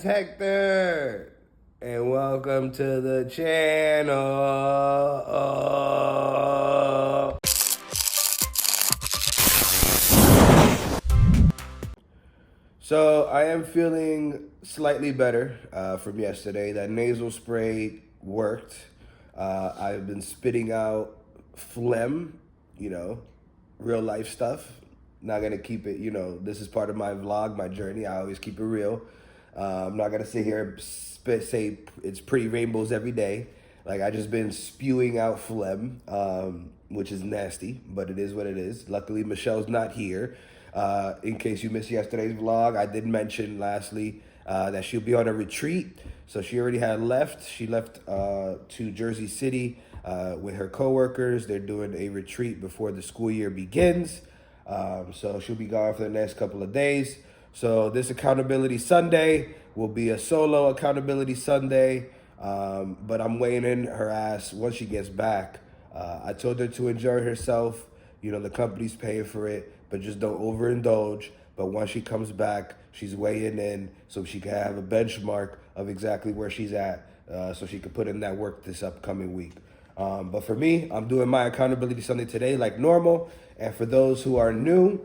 is Hector, and welcome to the channel. So I am feeling slightly better from yesterday. That nasal spray worked. I've been spitting out phlegm, real life stuff. Not gonna keep it, this is part of my vlog, my journey. I always keep it real. I'm not gonna sit here and say it's pretty rainbows every day. Like, I just been spewing out phlegm, which is nasty, but it is what it is. Luckily, Michelle's not here. In case you missed yesterday's vlog, I did mention lastly that she'll be on a retreat. So she already had left. She left to Jersey City with her coworkers. They're doing a retreat before the school year begins. So she'll be gone for the next couple of days. So this Accountability Sunday will be a solo Accountability Sunday. But I'm weighing in her ass once she gets back. I told her to enjoy herself. The company's paying for it, but just don't overindulge. But once she comes back, she's weighing in so she can have a benchmark of exactly where she's at, so she can put in that work this upcoming week. But for me, I'm doing my Accountability Sunday today like normal. And for those who are new,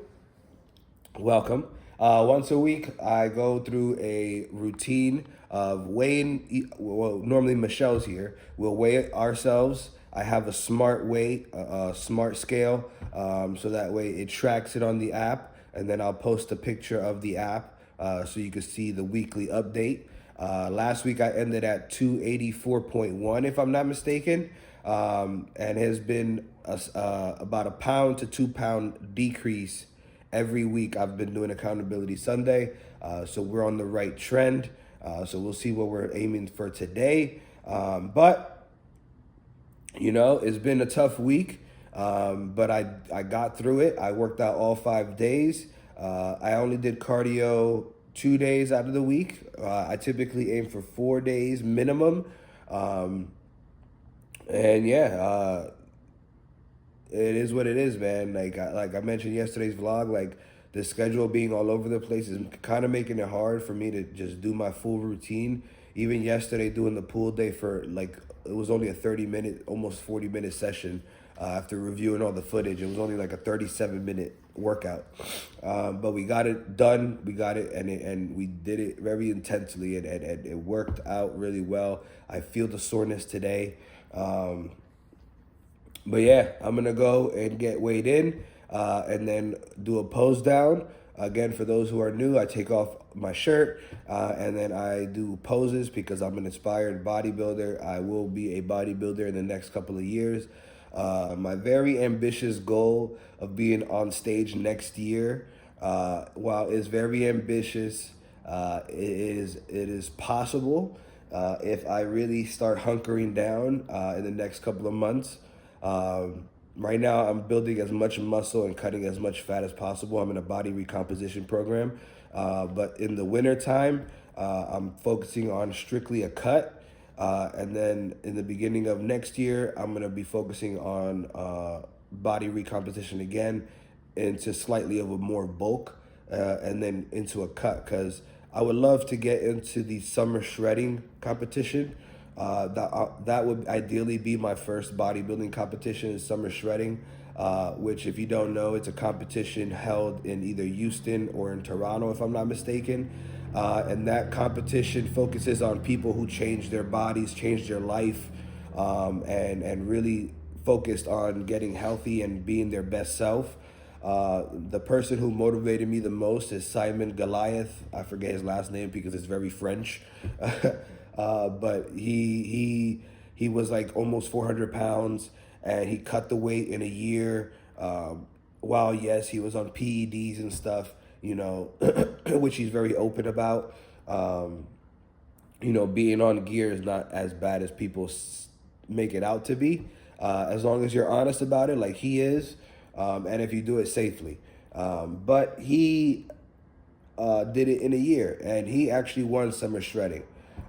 welcome. Once a week, I go through a routine of weighing. Well, normally Michelle's here. We'll weigh ourselves. I have a smart weight, a smart scale, so that way it tracks it on the app, and then I'll post a picture of the app so you can see the weekly update. Last week I ended at 284.1, if I'm not mistaken, and has been about a pound to 2 pound decrease every week. I've been doing Accountability Sunday, so we're on the right trend. So we'll see what we're aiming for today. But it's been a tough week, but I got through it. I worked out all 5 days. I only did cardio 2 days out of the week. I typically aim for 4 days minimum. And yeah, it is what it is, man. Like I mentioned yesterday's vlog, like the schedule being all over the place is kind of making it hard for me to just do my full routine. Even yesterday doing the pool day for it was only a 30-minute, almost 40-minute session. After reviewing all the footage, it was only like a 37-minute workout. But we got it done. We got it, and we did it very intensely, and it worked out really well. I feel the soreness today. But yeah, I'm going to go and get weighed in and then do a pose down. Again, for those who are new, I take off my shirt and then I do poses because I'm an inspired bodybuilder. I will be a bodybuilder in the next couple of years. My very ambitious goal of being on stage next year, while it's very ambitious, it is possible if I really start hunkering down in the next couple of months. Right now, I'm building as much muscle and cutting as much fat as possible. I'm in a body recomposition program. But in the winter time, I'm focusing on strictly a cut. And then in the beginning of next year, I'm going to be focusing on body recomposition again into slightly of a more bulk and then into a cut, because I would love to get into the summer shredding competition. That would ideally be my first bodybuilding competition, is summer shredding, which, if you don't know, it's a competition held in either Houston or in Toronto, if I'm not mistaken. And that competition focuses on people who changed their bodies, changed their life, and really focused on getting healthy and being their best self. The person who motivated me the most is Simon Goliath. I forget his last name because it's very French. But he was like almost 400 pounds, and he cut the weight in a year. While yes, he was on PEDs and stuff, which he's very open about. Being on gear is not as bad as people make it out to be, as long as you're honest about it, like he is, and if you do it safely. But he did it in a year, and he actually won summer shredding.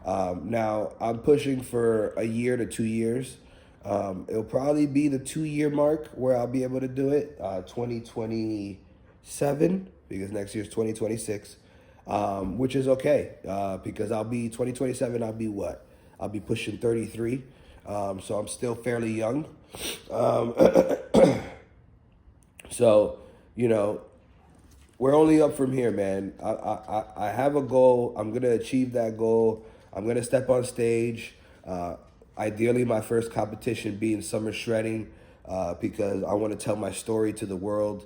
Now, I'm pushing for a year to 2 years. It'll probably be the 2-year mark where I'll be able to do it, 2027, because next year's 2026. which is okay because I'll be 2027. I'll be what? I'll be pushing 33, so I'm still fairly young. Um, so you know, we're only up from here, man. I have a goal. I'm gonna achieve that goal. I'm gonna step on stage. Ideally, my first competition being summer shredding, because I want to tell my story to the world,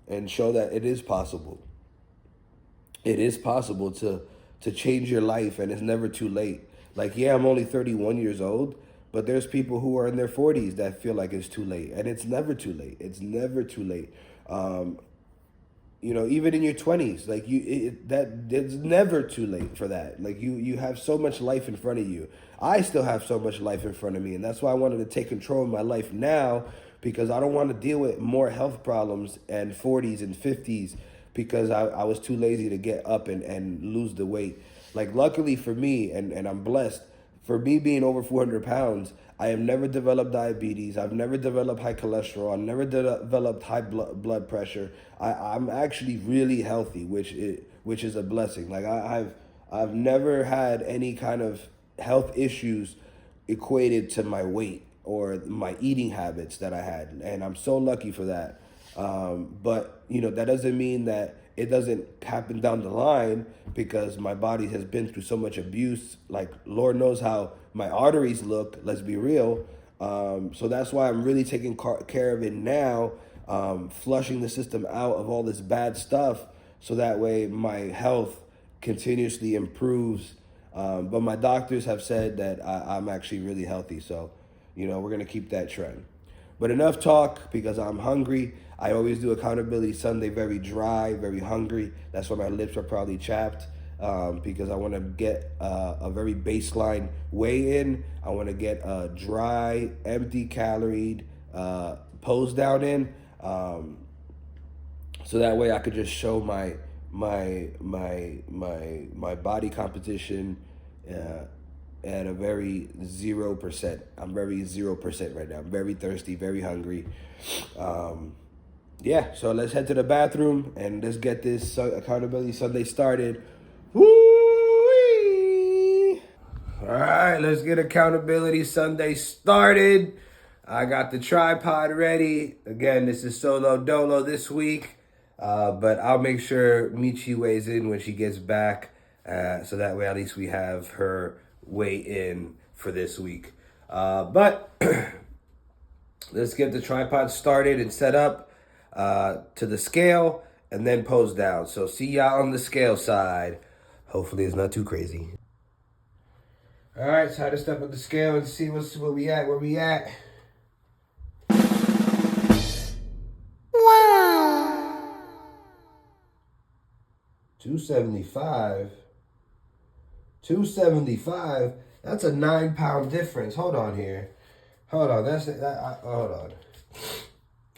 and show that it is possible. It is possible to change your life, and it's never too late. Like, yeah, I'm only 31 years old, but there's people who are in their 40s that feel like it's too late, and it's never too late. It's never too late. Um, even in your 20s, like that it's never too late for that. Like you have so much life in front of you. I still have so much life in front of me, and that's why I wanted to take control of my life now, because I don't want to deal with more health problems and 40s and 50s because I was too lazy to get up and lose the weight. Like, luckily for me, and I'm blessed, for me being over 400 pounds, I have never developed diabetes. I've never developed high cholesterol. I've never developed high blood pressure. I'm actually really healthy, which is a blessing. Like, I've never had any kind of health issues equated to my weight or my eating habits that I had, and I'm so lucky for that. But that doesn't mean that it doesn't happen down the line, because my body has been through so much abuse. Like, Lord knows how my arteries look, let's be real. So that's why I'm really taking care of it now, flushing the system out of all this bad stuff, so that way my health continuously improves. But my doctors have said that I'm actually really healthy. So, we're going to keep that trend. But enough talk, because I'm hungry. I always do Accountability Sunday very dry, very hungry. That's why my lips are probably chapped, because I want to get a very baseline weigh in. I want to get a dry, empty caloried pose down in, so that way I could just show my body composition at a very 0%. I'm very 0% right now. I'm very thirsty, very hungry. Yeah, so let's head to the bathroom and let's get this Accountability Sunday started. Woo-wee! All right, let's get Accountability Sunday started. I got the tripod ready. Again, this is solo dolo this week, but I'll make sure Michi weighs in when she gets back, so that way at least we have her weigh in for this week. But let's get the tripod started and set up to the scale, and then pose down. So see y'all on the scale side. Hopefully it's not too crazy. All right, time to step up the scale and see where we at. Wow. 275. 275. That's a 9-pound difference. Hold on here. Hold on. Hold on.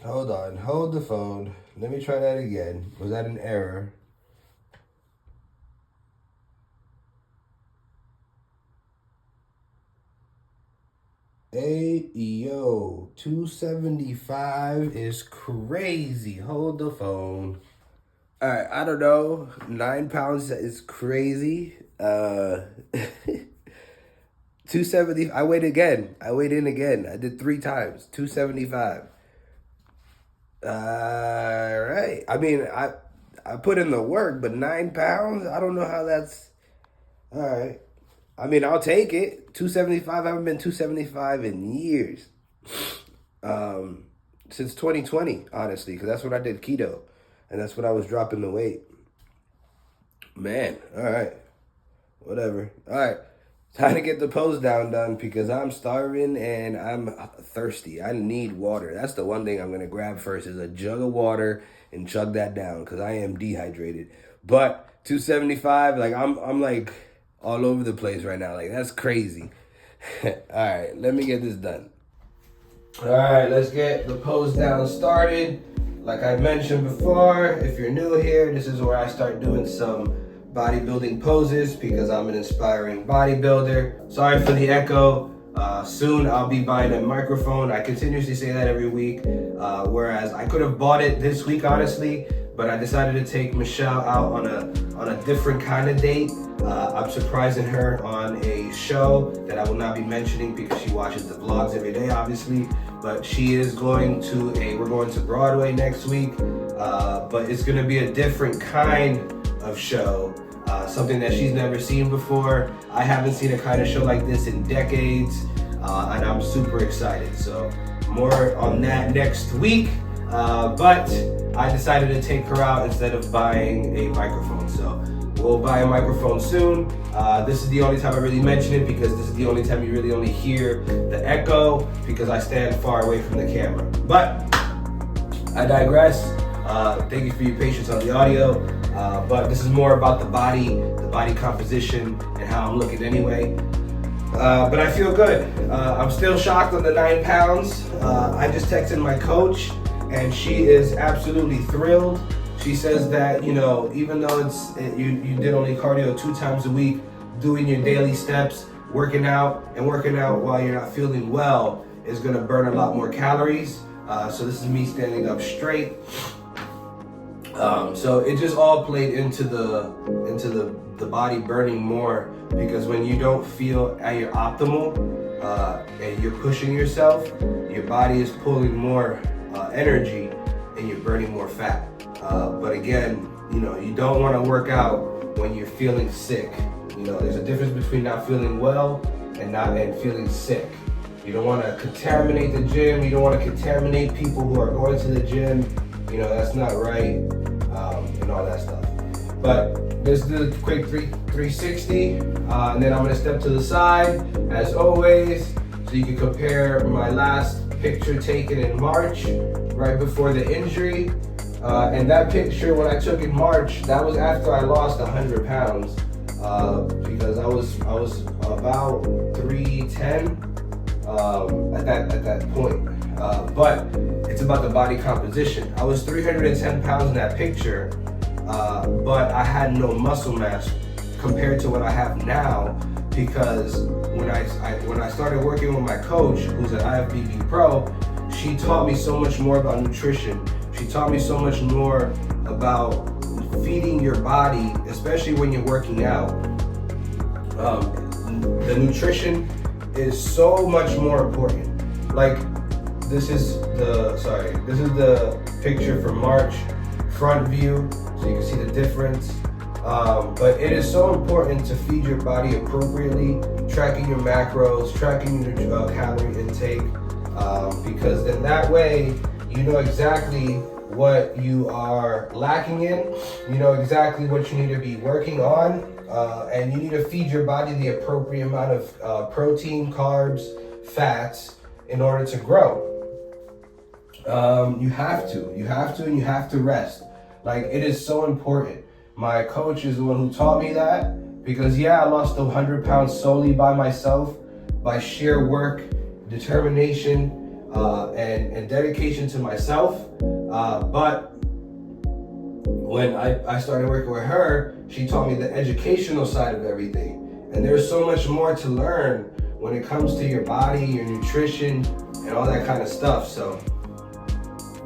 Hold on. Hold the phone. Let me try that again. Was that an error? Hey, yo. 275 is crazy. Hold the phone. All right, I don't know. 9 pounds is crazy. 270. I weighed again. I weighed in again. I did 3 times. 275. All right. I mean, I put in the work, but 9 pounds. I don't know how that's. All right. I mean, I'll take it. 275. I haven't been 275 in years. Since 2020, honestly, because that's when I did keto, and that's when I was dropping the weight. Man, all right. Whatever. All right. Time to get the pose down done, because I'm starving and I'm thirsty. I need water. That's the one thing I'm going to grab first, is a jug of water and chug that down, because I am dehydrated. But 275, like I'm like all over the place right now. Like, that's crazy. All right, let me get this done. All right, let's get the pose down started. Like I mentioned before, if you're new here, this is where I start doing some bodybuilding poses, because I'm an inspiring bodybuilder. Sorry for the echo. Soon I'll be buying a microphone. I continuously say that every week, whereas I could have bought it this week, honestly, but I decided to take Michelle out on a different kind of date. I'm surprising her on a show that I will not be mentioning because she watches the vlogs every day, obviously. But she is going to we're going to Broadway next week, but it's gonna be a different kind of show, something that she's never seen before. I haven't seen a kind of show like this in decades, and I'm super excited. So more on that next week, but I decided to take her out instead of buying a microphone. So we'll buy a microphone soon. This is the only time I really mention it because this is the only time you really only hear the echo because I stand far away from the camera. But I digress. Thank you for your patience on the audio. But this is more about the body composition and how I'm looking anyway. But I feel good. I'm still shocked on the 9 pounds. I just texted my coach and she is absolutely thrilled. She says that, you know, even though you did only cardio 2 times a week, doing your daily steps, working out while you're not feeling well is gonna burn a lot more calories. So this is me standing up straight. So it just all played into the body burning more because when you don't feel at your optimal and you're pushing yourself, your body is pulling more energy and you're burning more fat. But again, you know, you don't want to work out when you're feeling sick. You know, there's a difference between not feeling well and feeling sick. You don't want to contaminate the gym. You don't want to contaminate people who are going to the gym. You know, that's not right, and all that stuff. But let's do a quick 360, and then I'm gonna step to the side, as always, so you can compare my last picture taken in March, right before the injury. And that picture, when I took in March, that was after I lost 100 pounds, because I was about 310 at that point. But it's about the body composition. I was 310 pounds in that picture, but I had no muscle mass compared to what I have now, because when I started working with my coach, who's an IFBB pro, she taught me so much more about nutrition. She taught me so much more about feeding your body, especially when you're working out. The nutrition is so much more important. Like, this is the picture from March, front view, so you can see the difference. But it is so important to feed your body appropriately, tracking your macros, tracking your calorie intake, because then that way you know exactly what you are lacking in, you know exactly what you need to be working on, and you need to feed your body the appropriate amount of protein, carbs, fats in order to grow. You have to rest. Like, it is so important. My coach is the one who taught me that, because I lost 100 pounds solely by myself, by sheer work, determination, and dedication to myself. But when I started working with her, she taught me the educational side of everything. And there's so much more to learn when it comes to your body, your nutrition, and all that kind of stuff. So,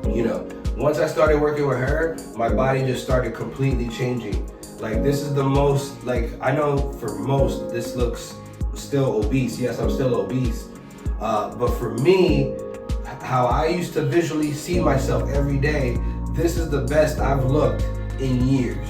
you know, once I started working with her, my body just started completely changing. Like, this is the most, like, I know for most, this looks still obese. Yes, I'm still obese. But for me, how I used to visually see myself every day, this is the best I've looked in years.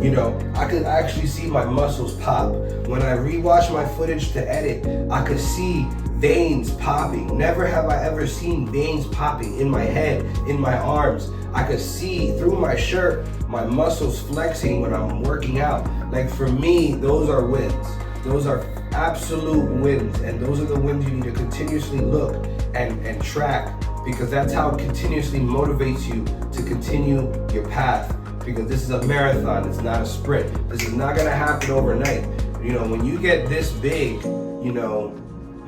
You know, I could actually see my muscles pop. When I rewatch my footage to edit, I could see veins popping. Never have I ever seen veins popping in my head, in my arms. I could see through my shirt, my muscles flexing when I'm working out. Like, for me, those are wins. Those are absolute wins, and those are the wins you need to continuously look and track, because that's how it continuously motivates you to continue your path, because this is a marathon, it's not a sprint. This is not gonna happen overnight. You know, when you get this big, you know,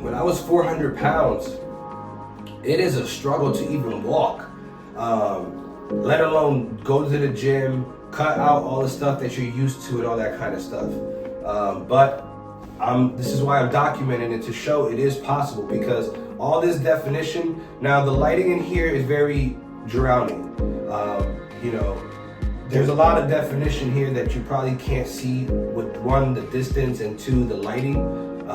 when I was 400 pounds, it is a struggle to even walk, let alone go to the gym, cut out all the stuff that you're used to and all that kind of stuff. But this is why I'm documenting it, to show it is possible, because all this definition, now the lighting in here is very drowning. You know, there's a lot of definition here that you probably can't see with one, the distance, and two, the lighting.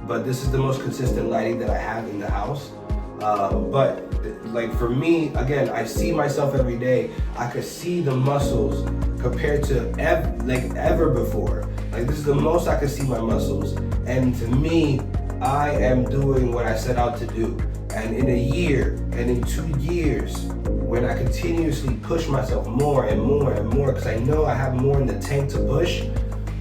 But this is the most consistent lighting that I have in the house. But like for me, again, I see myself every day. I could see the muscles compared to ever before. Like this is the most I could see my muscles. And to me, I am doing what I set out to do. And in a year and in 2 years, when I continuously push myself more and more and more, because I know I have more in the tank to push,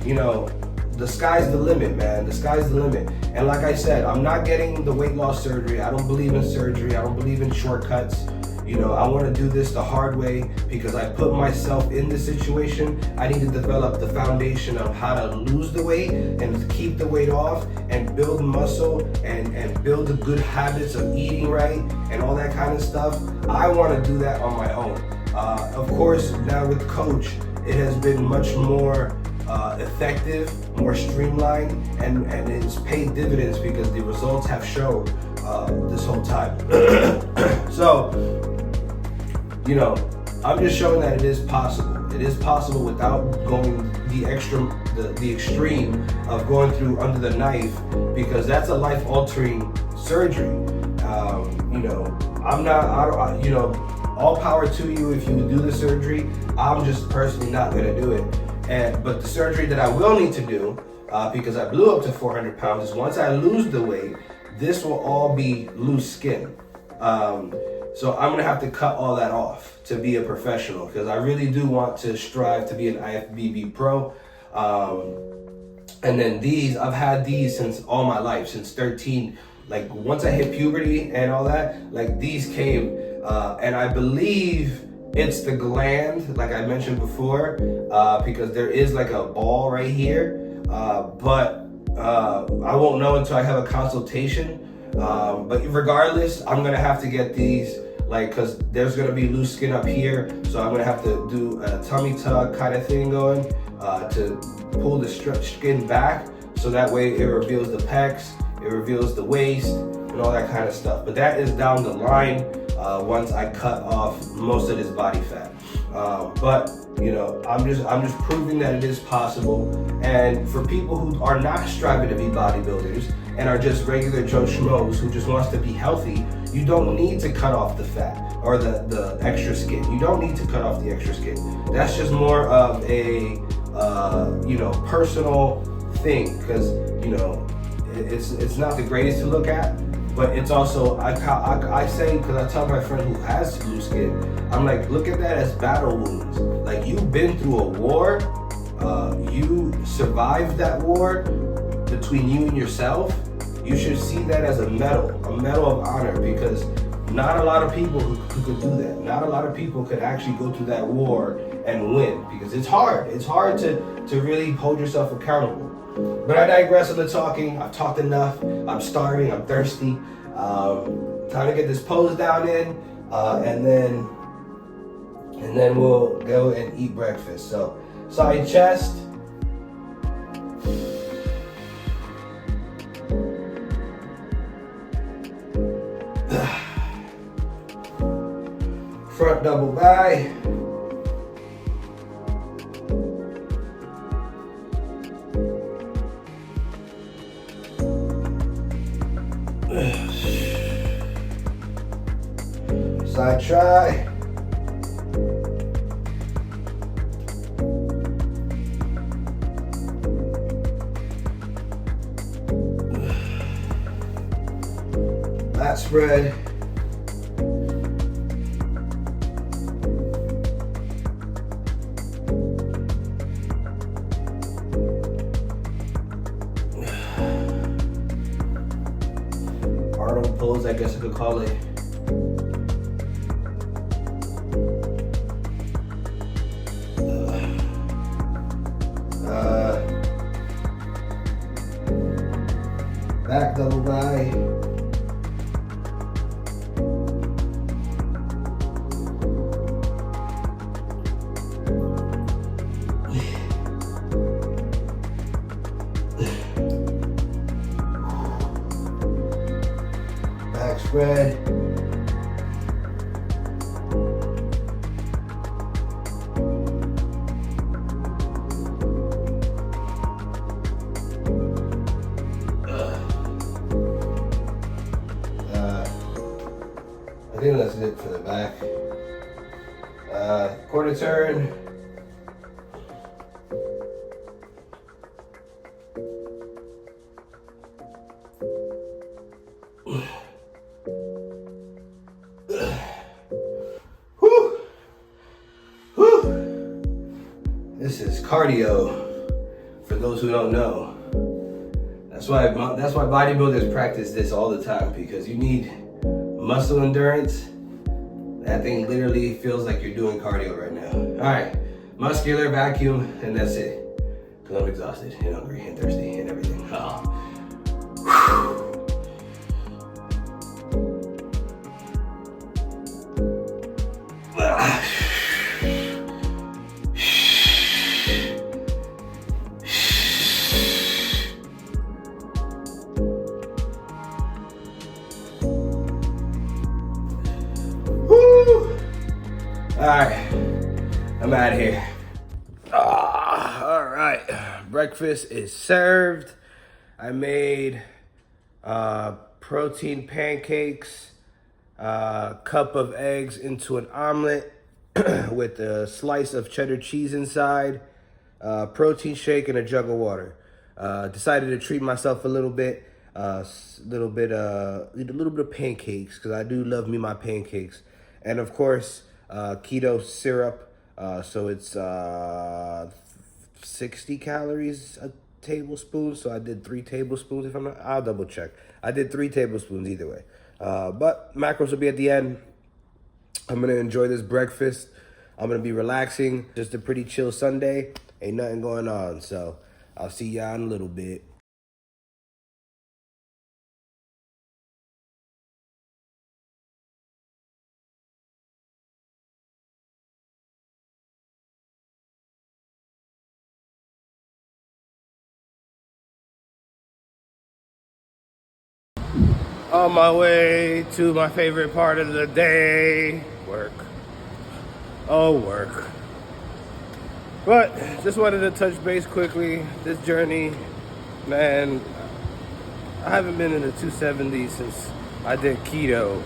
you know, the sky's the limit, man. The sky's the limit. And like I said, I'm not getting the weight loss surgery. I don't believe in surgery. I don't believe in shortcuts. You know, I want to do this the hard way because I put myself in this situation. I need to develop the foundation of how to lose the weight and keep the weight off and build muscle and build the good habits of eating right and all that kind of stuff. I want to do that on my own. Of course, now with Coach, it has been much more effective, more streamlined, and it's paid dividends because the results have shown this whole time. So, you know, I'm just showing that it is possible. It is possible without going the extreme of going through under the knife, because that's a life-altering surgery. You know, you know, all power to you if you would do the surgery. I'm just personally not gonna do it. But the surgery that I will need to do, because I blew up to 400 pounds, is once I lose the weight, this will all be loose skin. So I'm gonna have to cut all that off to be a professional, because I really do want to strive to be an IFBB pro. And then these, I've had these since all my life, since 13. Like once I hit puberty and all that, like these came, and I believe it's the gland, like I mentioned before, because there is like a ball right here, but I won't know until I have a consultation. But regardless, I'm gonna have to get these, like, cause there's gonna be loose skin up here, so I'm gonna have to do a tummy tuck kind of thing going to pull the skin back, so that way it reveals the pecs, it reveals the waist, and all that kind of stuff. But that is down the line once I cut off most of this body fat. But you know, I'm just proving that it is possible. And for people who are not striving to be bodybuilders and are just regular Joe Schmoes who just wants to be healthy, you don't need to cut off the fat or the extra skin. You don't need to cut off the extra skin. That's just more of a you know, personal thing, because you know, it's not the greatest to look at, but it's also, I say, because I tell my friend who has loose skin, I'm like, look at that as battle wounds. Like, you've been through a war, you survived that war between you and yourself. You should see that as a medal of honor, because not a lot of people who could do that. Not a lot of people could actually go through that war and win, because it's hard. It's hard to really hold yourself accountable. But I digress on the talking. I've talked enough. I'm starving. I'm thirsty. Time to get this pose down in, and then we'll go and eat breakfast. So side chest. Front double by. Side try. Lat spread. Arnold pose, I guess I could call it. Back double by. Back spread. Quarter turn. Whew. Whew. This is cardio for those who don't know. That's why bodybuilders practice this all the time, because you need muscle endurance. That thing literally feels like you're doing cardio right now. All right, muscular vacuum, and that's it. Because I'm exhausted and hungry and thirsty and everything. Oh. All right, I'm out of here. All right, breakfast is served. I made protein pancakes, cup of eggs into an omelet with a slice of cheddar cheese inside, protein shake, and a jug of water. Decided to treat myself a little bit, a little bit of pancakes, because I do love me my pancakes, and of course keto syrup. So it's 60 calories a tablespoon. So I did 3 tablespoons. If I'm not, I'll double check. I did 3 tablespoons either way. But macros will be at the end. I'm gonna enjoy this breakfast. I'm gonna be relaxing. Just a pretty chill Sunday. Ain't nothing going on. So I'll see y'all in a little bit. On my way to my favorite part of the day, work. Oh, work. But just wanted to touch base quickly. This journey, man, I haven't been in the 270 since I did keto.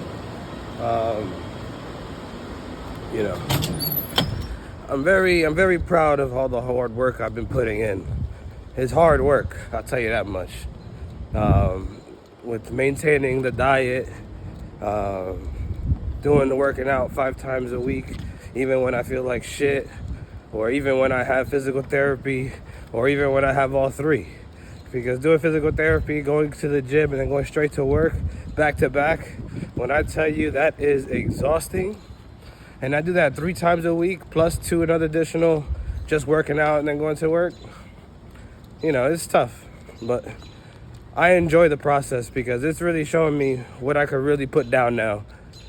You know, I'm very proud of all the hard work I've been putting in. It's hard work, I'll tell you that much. With maintaining the diet, doing the working out 5 times a week, even when I feel like shit, or even when I have physical therapy, or even when I have all 3. Because doing physical therapy, going to the gym, and then going straight to work, back to back, when I tell you that is exhausting, and I do that 3 times a week, plus 2 another additional, just working out and then going to work, you know, it's tough. But I enjoy the process because it's really showing me what I could really put down now.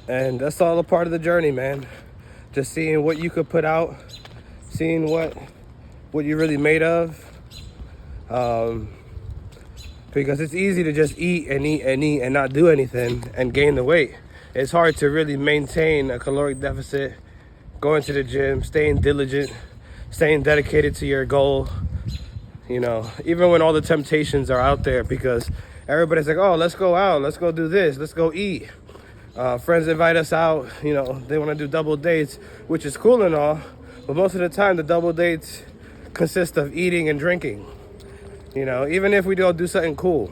And that's all a part of the journey, man. Just seeing what you could put out, seeing what you're really made of. Because it's easy to just eat and not do anything and gain the weight. It's hard to really maintain a caloric deficit, going to the gym, staying diligent, staying dedicated to your goal. You know, even when all the temptations are out there, because everybody's like, oh, let's go out, let's go do this, let's go eat. Friends invite us out, you know, they want to do double dates, which is cool and all, but most of the time the double dates consist of eating and drinking, you know, even if we don't do something cool.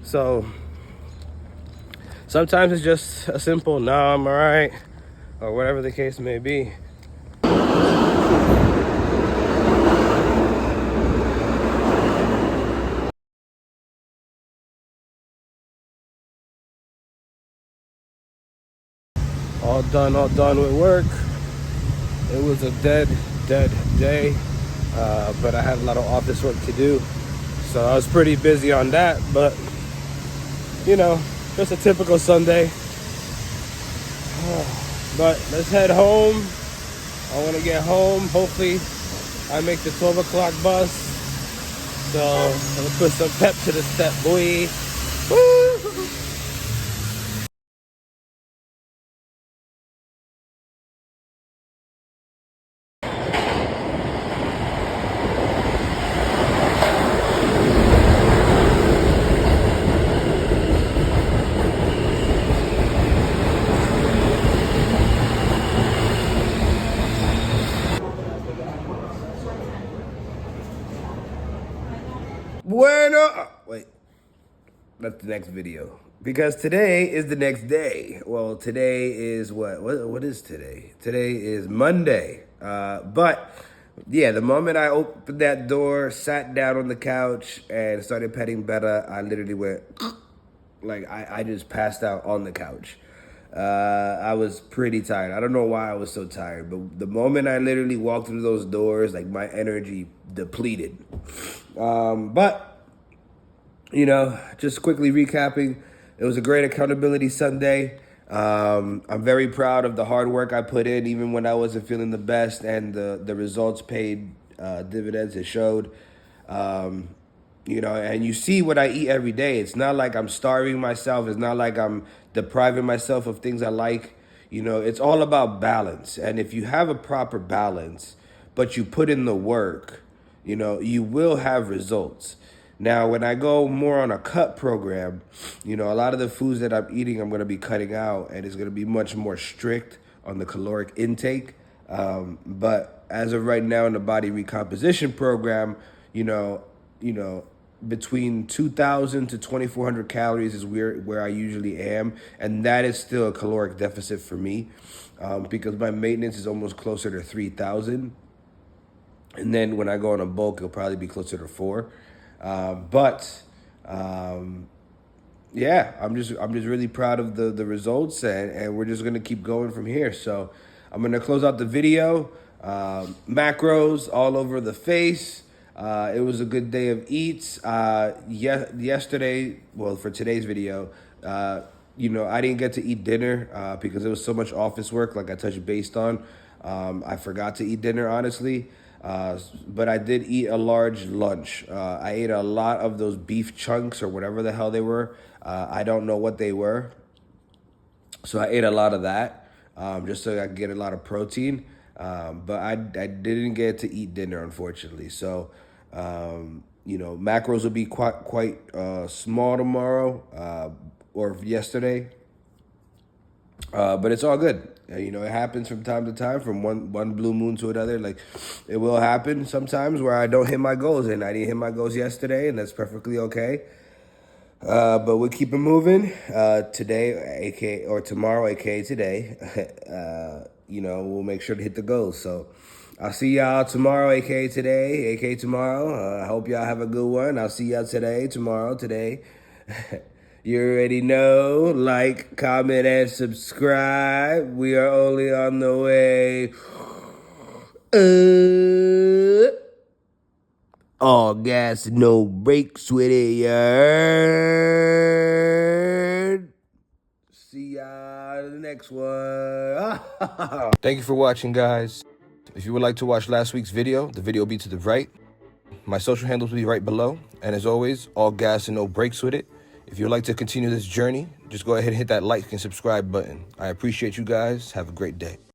So sometimes it's just a simple, nah, I'm all right, or whatever the case may be. All done with work. It was a dead day, but I had a lot of office work to do, so I was pretty busy on that. But you know, just a typical Sunday. But let's head home. I want to get home. Hopefully I make the 12 o'clock bus, so I'll put some pep to the step, boy. Woo! Wait, that's the next video. Because today is the next day. Well, today is what is today? Today is Monday. But yeah, the moment I opened that door, sat down on the couch, and started petting Bella, I literally went, like, I just passed out on the couch. I was pretty tired. I don't know why I was so tired, but the moment I literally walked through those doors, like, my energy depleted. But you know, just quickly recapping, it was a great accountability Sunday. I'm very proud of the hard work I put in, even when I wasn't feeling the best, and the results paid dividends. It showed. You know, and you see what I eat every day. It's not like I'm starving myself. It's not like I'm depriving myself of things I like. You know, it's all about balance. And if you have a proper balance, but you put in the work, you know, you will have results. Now, when I go more on a cut program, you know, a lot of the foods that I'm eating, I'm going to be cutting out, and it's going to be much more strict on the caloric intake. But as of right now in the body recomposition program, you know, between 2,000 to 2,400 calories is where I usually am, and that is still a caloric deficit for me, because my maintenance is almost closer to 3,000. And then when I go on a bulk, it'll probably be closer to 4. Yeah, I'm just really proud of the results, and we're just gonna keep going from here. So I'm gonna close out the video. Macros all over the face. It was a good day of eats. Yesterday, well, for today's video, you know, I didn't get to eat dinner because there was so much office work, like I touched base on. I forgot to eat dinner, honestly. But I did eat a large lunch. I ate a lot of those beef chunks or whatever the hell they were. I don't know what they were. So I ate a lot of that just so I could get a lot of protein. But I didn't get to eat dinner, unfortunately. So, you know, macros will be quite small tomorrow or yesterday. But it's all good. You know, it happens from time to time, from one blue moon to another. Like, it will happen sometimes where I don't hit my goals, and I didn't hit my goals yesterday, and that's perfectly okay. But we'll keep it moving. Today, aka or tomorrow, aka today. You know, we'll make sure to hit the goals. So I'll see y'all tomorrow, aka today, aka tomorrow. I hope y'all have a good one. I'll see y'all today, tomorrow, today. You already know. Like, comment, and subscribe. We are only on the way. All gas, no brakes with it, you heard? See y'all in the next one. Thank you for watching, guys. If you would like to watch last week's video, the video will be to the right. My social handles will be right below. And as always, all gas and no brakes with it. If you'd like to continue this journey, just go ahead and hit that like and subscribe button. I appreciate you guys. Have a great day.